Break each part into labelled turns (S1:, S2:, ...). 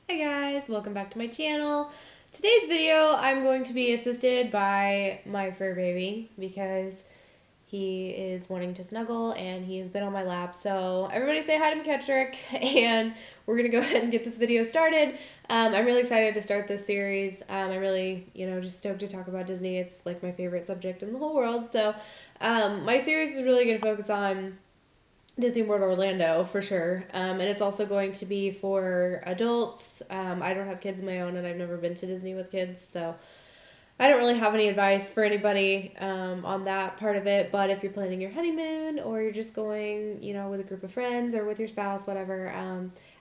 S1: Hi guys, welcome back to my channel. Today's video I'm going to be assisted by my fur baby because he is wanting to snuggle and he's been on my lap. So everybody say hi to McKettrick and we're going to go ahead and get this video started. I'm really excited to start this series. I'm really, just stoked to talk about Disney. It's like my favorite subject in the whole world. So my series is really going to focus on Disney World Orlando for sure. And it's also going to be for adults. I don't have kids of my own and I've never been to Disney with kids, so I don't really have any advice for anybody on that part of it. But if you're planning your honeymoon or you're just going, with a group of friends or with your spouse, whatever,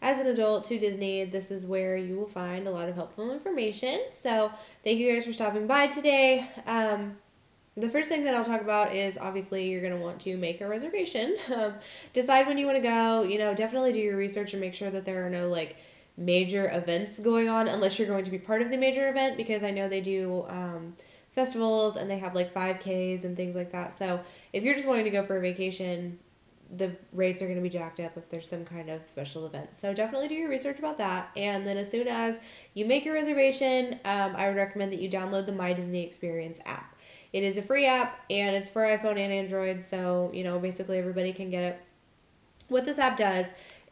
S1: as an adult to Disney, this is where you will find a lot of helpful information. So thank you guys for stopping by today. The first thing that I'll talk about is obviously you're going to want to make a reservation. Decide when you want to go. Definitely do your research and make sure that there are no major events going on unless you're going to be part of the major event, because I know they do festivals and they have like 5Ks and things like that. So if you're just wanting to go for a vacation, the rates are going to be jacked up if there's some kind of special event. So definitely do your research about that. And then as soon as you make your reservation, I would recommend that you download the My Disney Experience app. It is a free app and it's for iPhone and Android, so basically everybody can get it. What this app does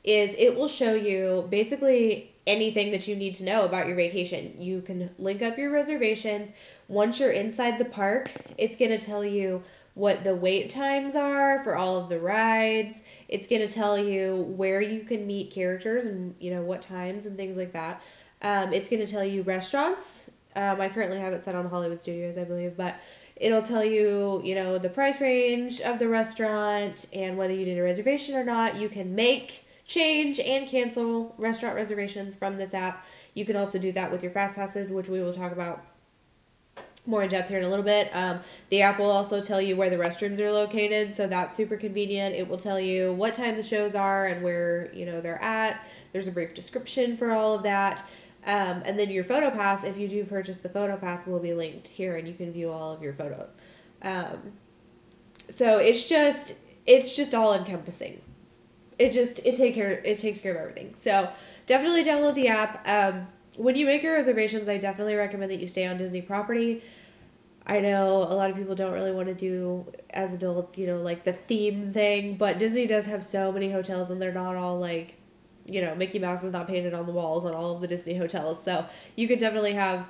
S1: is it will show you basically anything that you need to know about your vacation. You can link up your reservations. Once you're inside the park, it's going to tell you what the wait times are for all of the rides. It's going to tell you where you can meet characters and what times and things like that. It's going to tell you restaurants. I currently have it set on Hollywood Studios, I believe, but it'll tell you, the price range of the restaurant and whether you need a reservation or not. You can make, change, and cancel restaurant reservations from this app. You can also do that with your fast passes, which we will talk about more in depth here in a little bit. The app will also tell you where the restrooms are located, so that's super convenient. It will tell you what time the shows are and where they're at. There's a brief description for all of that. And then your photo pass, if you do purchase the photo pass, will be linked here and you can view all of your photos. So it's just all encompassing. It takes care of everything. So definitely download the app. When you make your reservations, I definitely recommend that you stay on Disney property. I know a lot of people don't really want to do as adults, like the theme thing, but Disney does have so many hotels and they're not all like, Mickey Mouse is not painted on the walls on all of the Disney hotels. So you could definitely have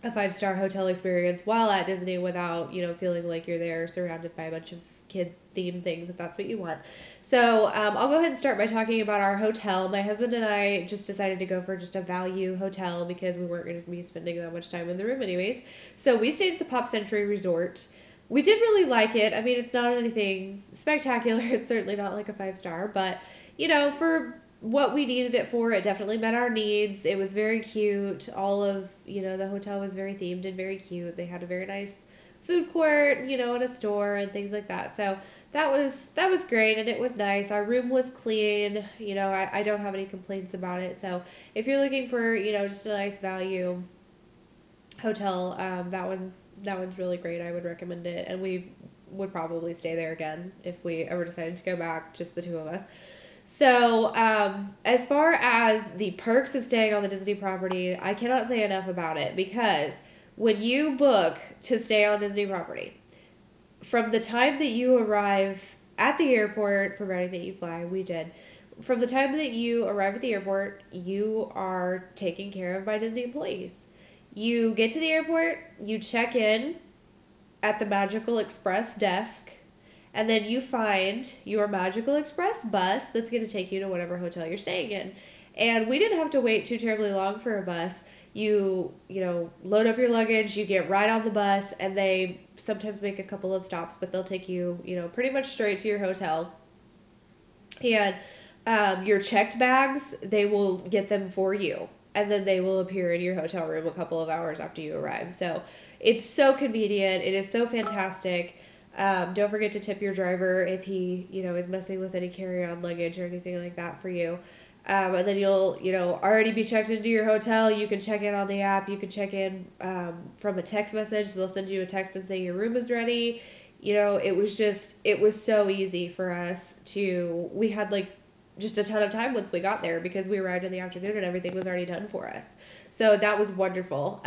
S1: a 5-star hotel experience while at Disney without, feeling like you're there surrounded by a bunch of kid themed things if that's what you want. So I'll go ahead and start by talking about our hotel. My husband and I just decided to go for just a value hotel because we weren't going to be spending that much time in the room anyways. So we stayed at the Pop Century Resort. We did really like it. I mean, it's not anything spectacular. It's certainly not like a 5-star, but for what we needed it for, it definitely met our needs. It was very cute. All of, the hotel was very themed and very cute. They had a very nice food court, and a store and things like that. So that was great and it was nice. Our room was clean. I don't have any complaints about it. So if you're looking for, just a nice value hotel, that one's really great. I would recommend it, and we would probably stay there again if we ever decided to go back, just the two of us. So, as far as the perks of staying on the Disney property, I cannot say enough about it because when you book to stay on Disney property, from the time that you arrive at the airport, providing that you fly, we did, from the time that you arrive at the airport, you are taken care of by Disney employees. You get to the airport, you check in at the Magical Express desk, and then you find your Magical Express bus that's going to take you to whatever hotel you're staying in. And we didn't have to wait too terribly long for a bus. You load up your luggage, you get right on the bus, and they sometimes make a couple of stops, but they'll take you, pretty much straight to your hotel. And your checked bags, they will get them for you. And then they will appear in your hotel room a couple of hours after you arrive. So it's so convenient. It is so fantastic. Don't forget to tip your driver if he, is messing with any carry-on luggage or anything like that for you. And then you'll, already be checked into your hotel. You can check in on the app. You can check in from a text message. They'll send you a text and say your room is ready. It was so easy for us we had like just a ton of time once we got there because we arrived in the afternoon and everything was already done for us. So that was wonderful.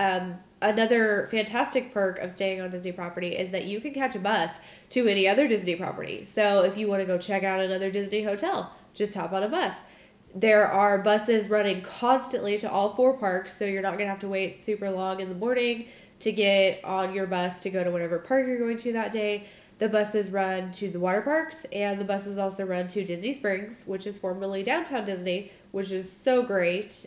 S1: Another fantastic perk of staying on Disney property is that you can catch a bus to any other Disney property. So if you want to go check out another Disney hotel, just hop on a bus. There are buses running constantly to all 4 parks, so you're not going to have to wait super long in the morning to get on your bus to go to whatever park you're going to that day. The buses run to the water parks, and the buses also run to Disney Springs, which is formerly Downtown Disney, which is so great.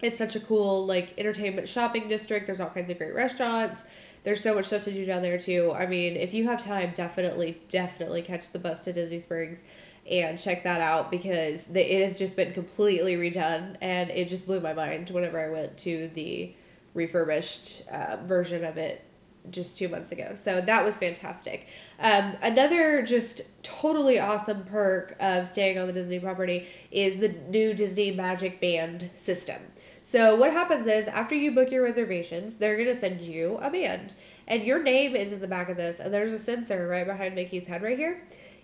S1: It's such a cool, like, entertainment shopping district. There's all kinds of great restaurants. There's so much stuff to do down there, too. I mean, if you have time, definitely catch the bus to Disney Springs and check that out because it has just been completely redone, and it just blew my mind whenever I went to the refurbished version of it just 2 months ago. So that was fantastic. Another just totally awesome perk of staying on the Disney property is the new Disney Magic Band system. So what happens is after you book your reservations, they're going to send you a band. And your name is in the back of this, and there's a sensor right behind Mickey's head right here.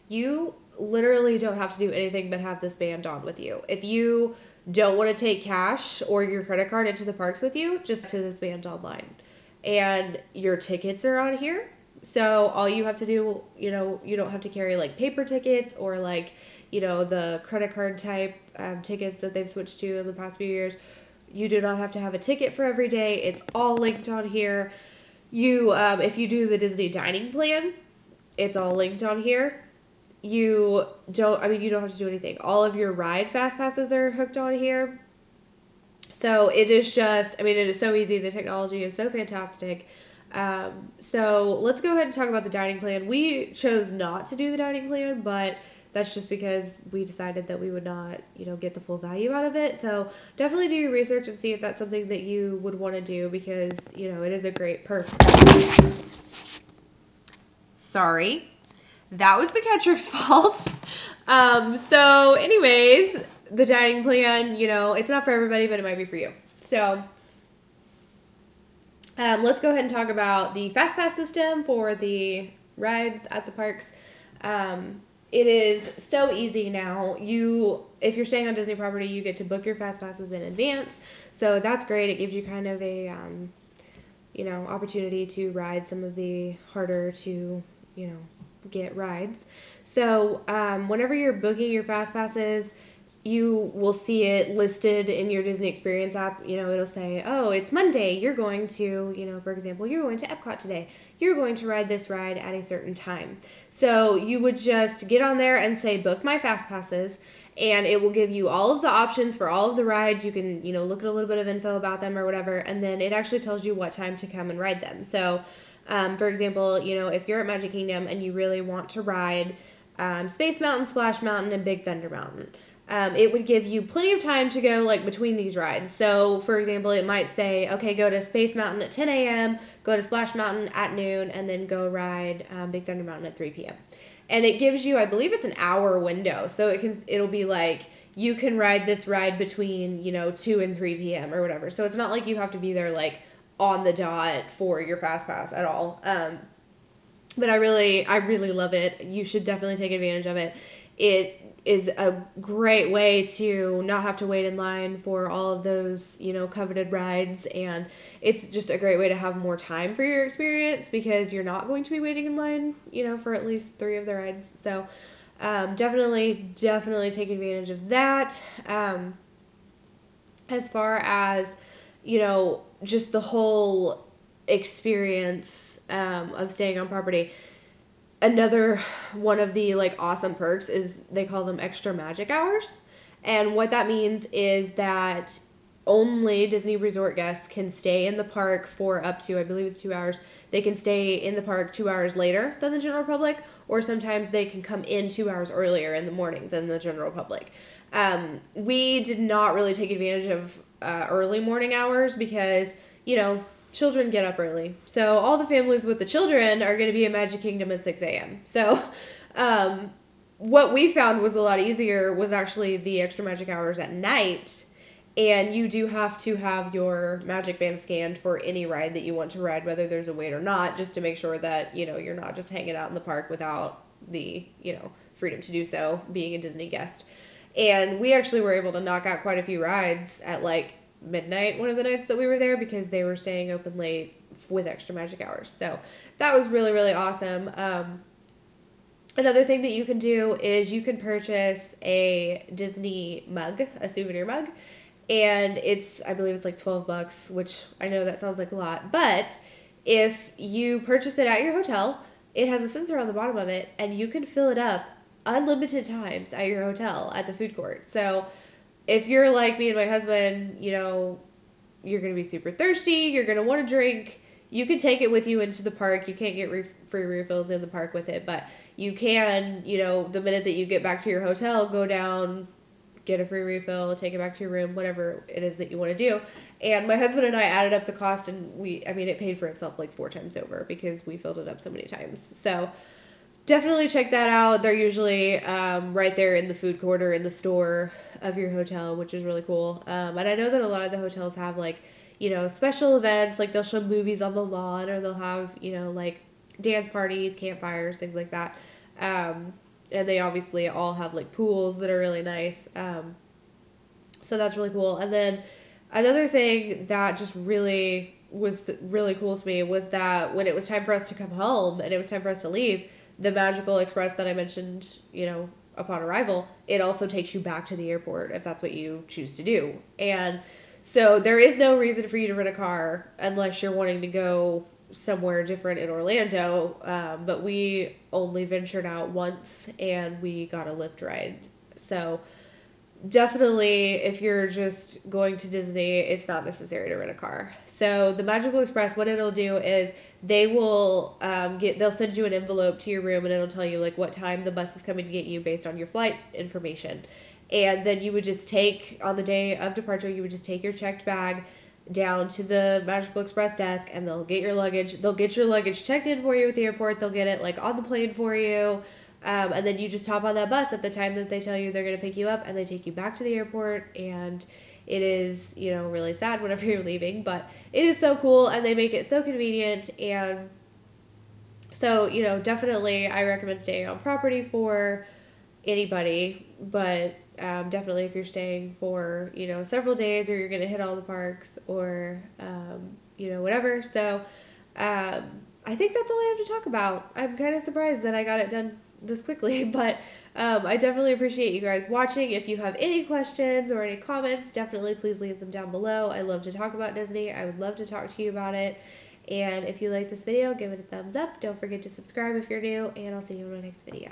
S1: You literally don't have to do anything but have this band on with you. If you don't want to take cash or your credit card into the parks with you, just to this band online. And your tickets are on here. So all you have to do, you don't have to carry like paper tickets or like, the credit card type tickets that they've switched to in the past few years. You do not have to have a ticket for every day. It's all linked on here. If you do the Disney dining plan, it's all linked on here. You don't have to do anything. All of your ride fast passes are hooked on here. So it is it is so easy. The technology is so fantastic. So let's go ahead and talk about the dining plan. We chose not to do the dining plan, but that's just because we decided that we would not, get the full value out of it. So definitely do your research and see if that's something that you would want to do because, it is a great perk. Sorry. That was McKettrick's fault. So anyways, the dining plan, it's not for everybody, but it might be for you. So let's go ahead and talk about the Fast Pass system for the rides at the parks. It is so easy now. If you're staying on Disney property, you get to book your Fast Passes in advance. So that's great. It gives you kind of a, opportunity to ride some of the harder to, get rides. So whenever you're booking your Fast Passes, you will see it listed in your Disney Experience app. It'll say, oh, it's Monday. You're going to, for example, you're going to Epcot today. You're going to ride this ride at a certain time. So you would just get on there and say, book my Fast Passes, and it will give you all of the options for all of the rides. You can, look at a little bit of info about them or whatever, and then it actually tells you what time to come and ride them. So, for example, if you're at Magic Kingdom and you really want to ride Space Mountain, Splash Mountain, and Big Thunder Mountain, it would give you plenty of time to go like between these rides. So, for example, it might say, okay, go to Space Mountain at 10 a.m., go to Splash Mountain at noon, and then go ride Big Thunder Mountain at 3 p.m. And it gives you, I believe it's an hour window. So it'll be like, you can ride this ride between, 2 and 3 p.m. or whatever. So it's not like you have to be there like on the dot for your Fast Pass at all. But I really love it. You should definitely take advantage of it. It is a great way to not have to wait in line for all of those, coveted rides. And it's just a great way to have more time for your experience because you're not going to be waiting in line, for at least 3 of the rides. So definitely take advantage of that. As far as, just the whole experience of staying on property, another one of the awesome perks is they call them extra magic hours. And what that means is that only Disney Resort guests can stay in the park for up to, I believe it's 2 hours. They can stay in the park 2 hours later than the general public, or sometimes they can come in 2 hours earlier in the morning than the general public. We did not really take advantage of early morning hours because, children get up early. So all the families with the children are going to be at Magic Kingdom at 6 a.m. So what we found was a lot easier was actually the extra magic hours at night. And you do have to have your Magic Band scanned for any ride that you want to ride, whether there's a wait or not, just to make sure that, you're not just hanging out in the park without the, freedom to do so, being a Disney guest. And we actually were able to knock out quite a few rides at like midnight one of the nights that we were there because they were staying open late with extra magic hours. So that was really, really awesome. Another thing that you can do is you can purchase a Disney mug, a souvenir mug, and I believe it's like $12, which I know that sounds like a lot, but if you purchase it at your hotel, it has a sensor on the bottom of it, and you can fill it up unlimited times at your hotel at the food court. So if you're like me and my husband, you know, you're going to be super thirsty, you're going to want to drink, you can take it with you into the park. You can't get free refills in the park with it, but you can, you know, the minute that you get back to your hotel, go down, get a free refill, take it back to your room, whatever it is that you want to do. And my husband and I added up the cost, and it paid for itself like 4 times over because we filled it up so many times. So definitely check that out. They're usually right there in the food court or in the store of your hotel, which is really cool. And I know that a lot of the hotels have like, you know, special events, like they'll show movies on the lawn, or they'll have, you know, like dance parties, campfires, things like that. And they obviously all have like pools that are really nice. So that's really cool. And then another thing that just really was really cool to me was that when it was time for us to come home and it was time for us to leave, the Magical Express that I mentioned, you know, upon arrival, it also takes you back to the airport if that's what you choose to do. And so there is no reason for you to rent a car unless you're wanting to go somewhere different in Orlando. But we only ventured out once and we got a Lyft ride. So definitely, if you're just going to Disney, it's not necessary to rent a car. So the Magical Express, what it'll do is they will they'll send you an envelope to your room, and it'll tell you like what time the bus is coming to get you based on your flight information. And then you would just take, on the day of departure, you would just take your checked bag down to the Magical Express desk, and they'll get your luggage. They'll get your luggage checked in for you at the airport. They'll get it like on the plane for you. And then you just hop on that bus at the time that they tell you they're going to pick you up, and they take you back to the airport. And it is, you know, really sad whenever you're leaving, but it is so cool, and they make it so convenient. And so, you know, definitely I recommend staying on property for anybody, but definitely if you're staying for, you know, several days, or you're going to hit all the parks, or, you know, whatever. So I think that's all I have to talk about. I'm kind of surprised that I got it done this quickly, but I definitely appreciate you guys watching. If you have any questions or any comments, definitely please leave them down below. I love to talk about Disney. I would love to talk to you about it. And if you like this video, give it a thumbs up. Don't forget to subscribe if you're new, and I'll see you in my next video.